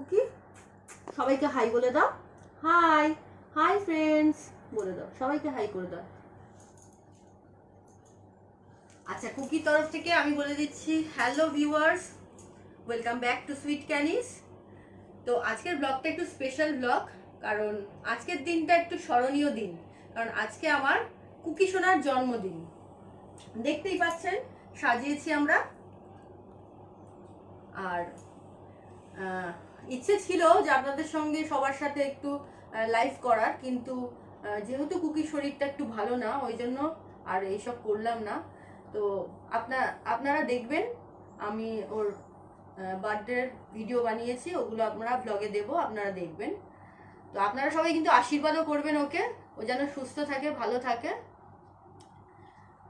Cookie সবাইকে high বলে দাও। হাই হাই ফ্রেন্ডস বলে দাও, সবাইকে হাই করে দাও। আচ্ছা, কুকির তরফ থেকে আমি বলে দিচ্ছি hello viewers, welcome back to sweet ক্যানিস। তো আজকের ব্লগটা একটু স্পেশাল ব্লগ, কারণ আজকের দিনটা একটু স্মরণীয় দিন, কারণ আজকে আমার কুকি সোনার জন্মদিন। দেখতেই পাচ্ছেন সাজিয়েছি আমরা। আর ইচ্ছে ছিল যে আপনাদের সঙ্গে সবার সাথে একটু লাইভ করার, কিন্তু যেহেতু কুকির শরীরটা একটু ভালো না, ওই জন্য আর এইসব করলাম না। তো আপনারা দেখবেন, আমি ওর বার্থডের ভিডিও বানিয়েছি, ওগুলো আপনারা ব্লগে দেবো, আপনারা দেখবেন। তো আপনারা সবাই কিন্তু আশীর্বাদও করবেন ওকে, ও যেন সুস্থ থাকে, ভালো থাকে।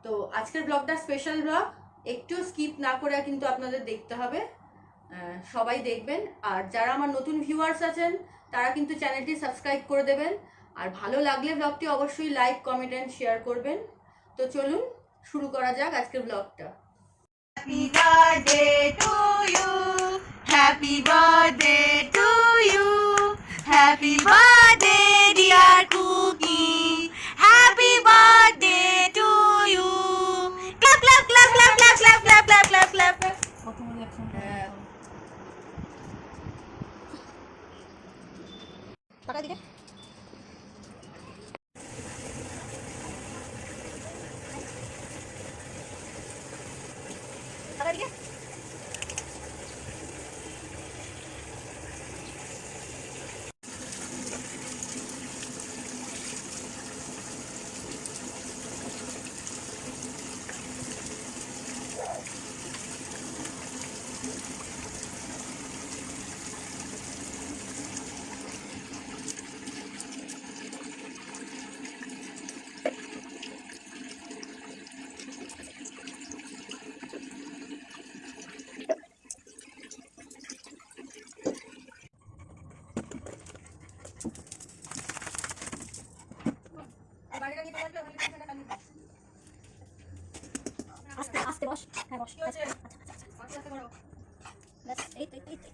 তো আজকের ব্লগটা স্পেশাল ব্লগ, একটু স্কিপ না করে কিন্তু আপনাদের দেখতে হবে, সবাই দেখবেন। আর যারা আমার নতুন ভিউয়ার্স আছেন তারা কিন্তু চ্যানেলটি সাবস্ক্রাইব করে দেবেন, আর ভালো লাগলে ব্লগটি অবশ্যই লাইক, কমেন্ট অ্যান্ড শেয়ার করবেন। তো চলুন শুরু করা যাক আজকের ব্লগটা। Happy birthday to you, happy birthday to you, happy birthday dear Cookie, happy birthday to you. Clap clap clap clap clap clap clap clap clap clap clap. টাকা দিকে টাকা দিকে আস্তে আস্তে বস। হ্যাঁ বস। আচ্ছা আচ্ছা আচ্ছা করো। ব্যাস এই তো এই তো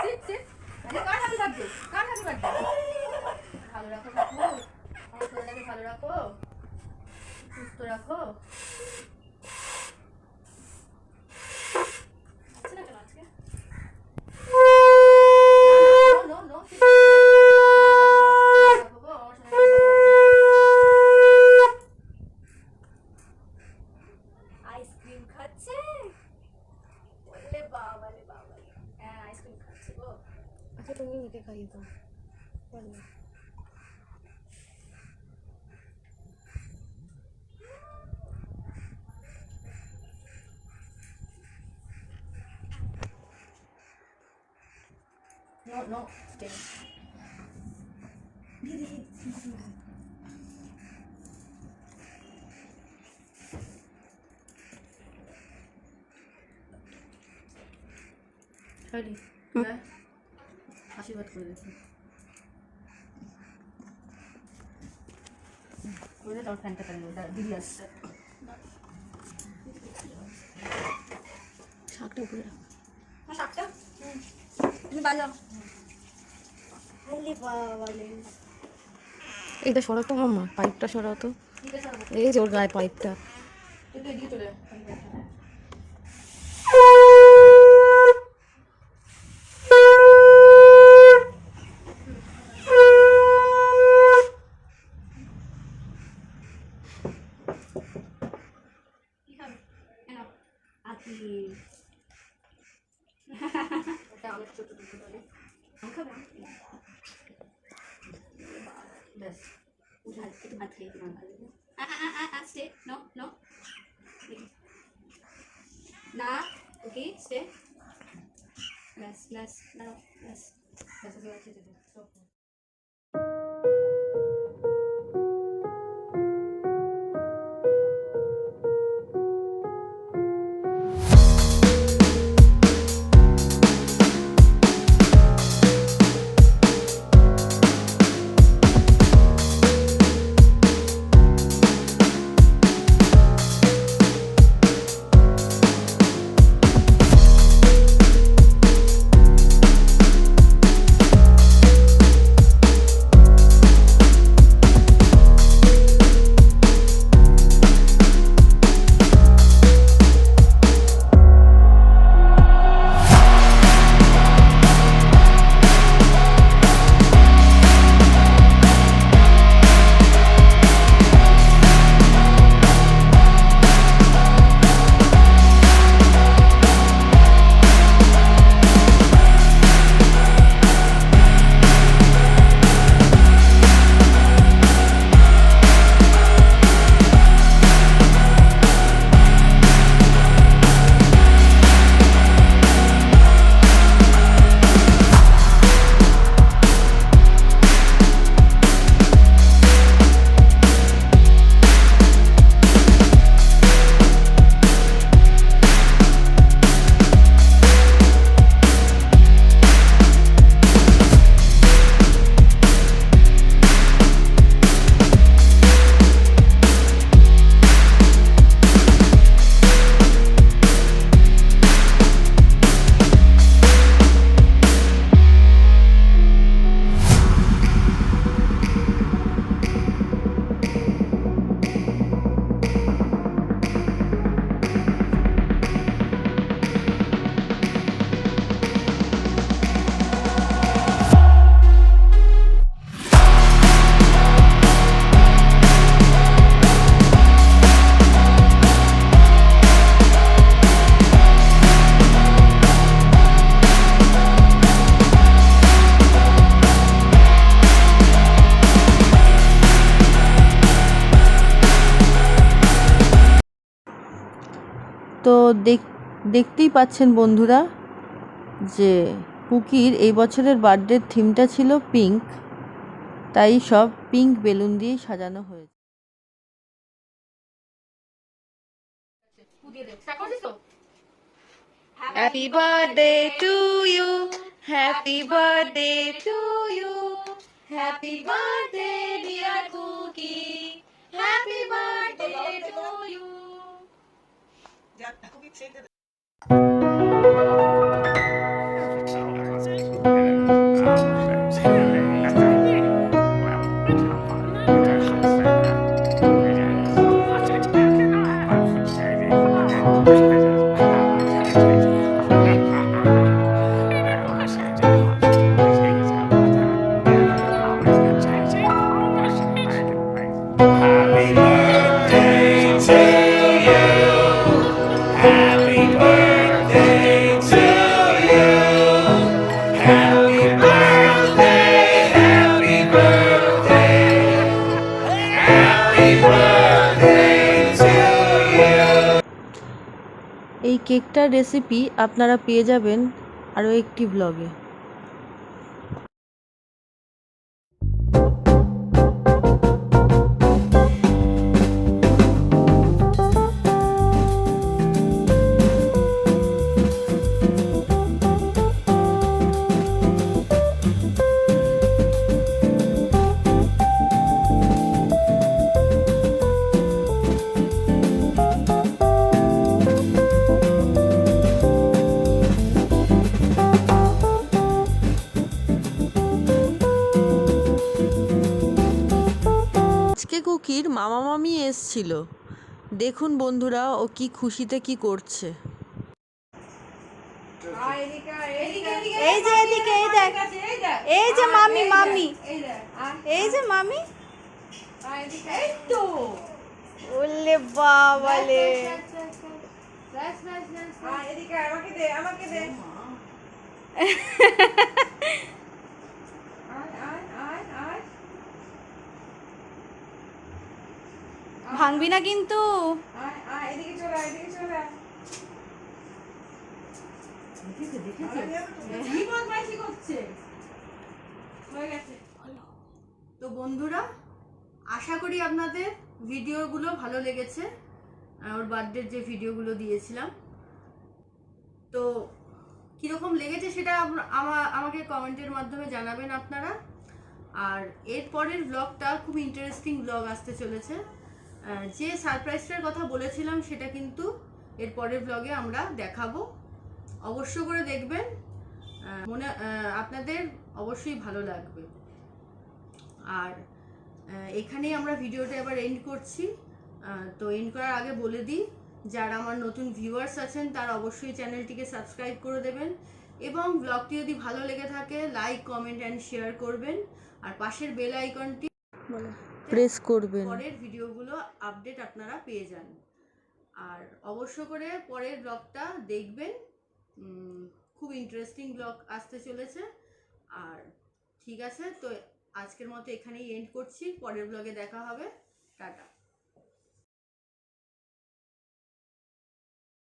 সিট সিট। আরে কার হ্যাপি বার্থডে, কার হ্যাপি বার্থডে। ভালো রাখো কাকু, আমার শরীরটাকে ভালো রাখো, সুস্থ রাখো। আচ্ছা না কেন আজকে নো নো নো আইসক্রিম খাচ্ছে। বললে বাবা রে বাবা, হ্যাঁ আইসক্রিম খাচ্ছে গো। আচ্ছা তুমি ওকে খাইয়ে দাও। বললে no no stay. Hadi. Ver. আশীর্বাদ করে দেখুন। করে দাও ফ্যানটা চালিয়ে ওটা দিদি আসছে। শাকটা উপরে রাখো। হ্যাঁ শাকটা তুমি বাজাও। এটা সরাও তো মাম্মা, পাইপটা সরাও তো। এই যে ওর গায়ে পাইপটা। এদিকে চলে ওটা অনেক ছোট দিতে পারে। ব্যাস একটু ভাত খেয়ে স্টে নো নো না ওকে স্টে ব্যাস ব্যাস দাঁড়াও ব্যাস ব্যাস খেতে দাও। তো দেখতেই পাচ্ছেন বন্ধুরা যে কুকির এই বছরের বার্থডের থিমটা ছিল পিঙ্ক, তাই সব পিঙ্ক বেলুন দিয়েই সাজানো হয়েছে। Happy birthday to you, happy birthday to you, happy birthday dear Cookie, happy birthday to you. Happy birthday to you. Happy birthday to you. Happy birthday, happy birthday. Happy birthday to you. এই কেকটার recipe আপনারা পেয়ে যাবেন আরও একটি ব্লগে। আজকে কুকির মামা মামি এসছিল, দেখুন বন্ধুরা ও কি খুশিতে কি করছে। এই যে এদিকে, এই দেখ, এই যে মামি, মামি, এই যে মামি। ওলে বাবালে, ভাঙবি না কিন্তু। তো বন্ধুরা, আশা করি আপনাদের ভিডিওগুলো ভালো লেগেছে, ওর বার্থডের যে ভিডিওগুলো দিয়েছিলাম। তো কীরকম লেগেছে সেটা আমাকে কমেন্টের মাধ্যমে জানাবেন আপনারা। আর এর পরের ব্লগটা খুব ইন্টারেস্টিং ব্লগ আসতে চলেছে। যে সারপ্রাইজটার কথা বলেছিলাম সেটা কিন্তু এর পরের ব্লগে আমরা দেখাবো, অবশ্য করে দেখবেন, আপনাদের অবশ্যই ভালো লাগবে। আর এখানেই আমরা ভিডিওটা এবার এন্ড করছি। তো এন্ড করার আগে বলে দিই, যারা আমার নতুন ভিউয়ার্স আছেন তারা অবশ্যই চ্যানেলটিকে সাবস্ক্রাইব করে দেবেন, এবং ব্লগটি যদি ভালো লেগে থাকে লাইক, কমেন্ট অ্যান্ড শেয়ার করবেন, আর পাশের বেল আইকনটি প্রেস করবেন, পরের ভিডিওগুলো আপডেট আপনারা পেয়ে যান। আর অবশ্য করে পরের ব্লগটা দেখবেন, খুব ইন্টারেস্টিং ব্লগ আসতে চলেছে। আর ঠিক আছে, তো আজকের মতো এখানেই এন্ড করছি, পরের ব্লগে দেখা হবে, টাটা।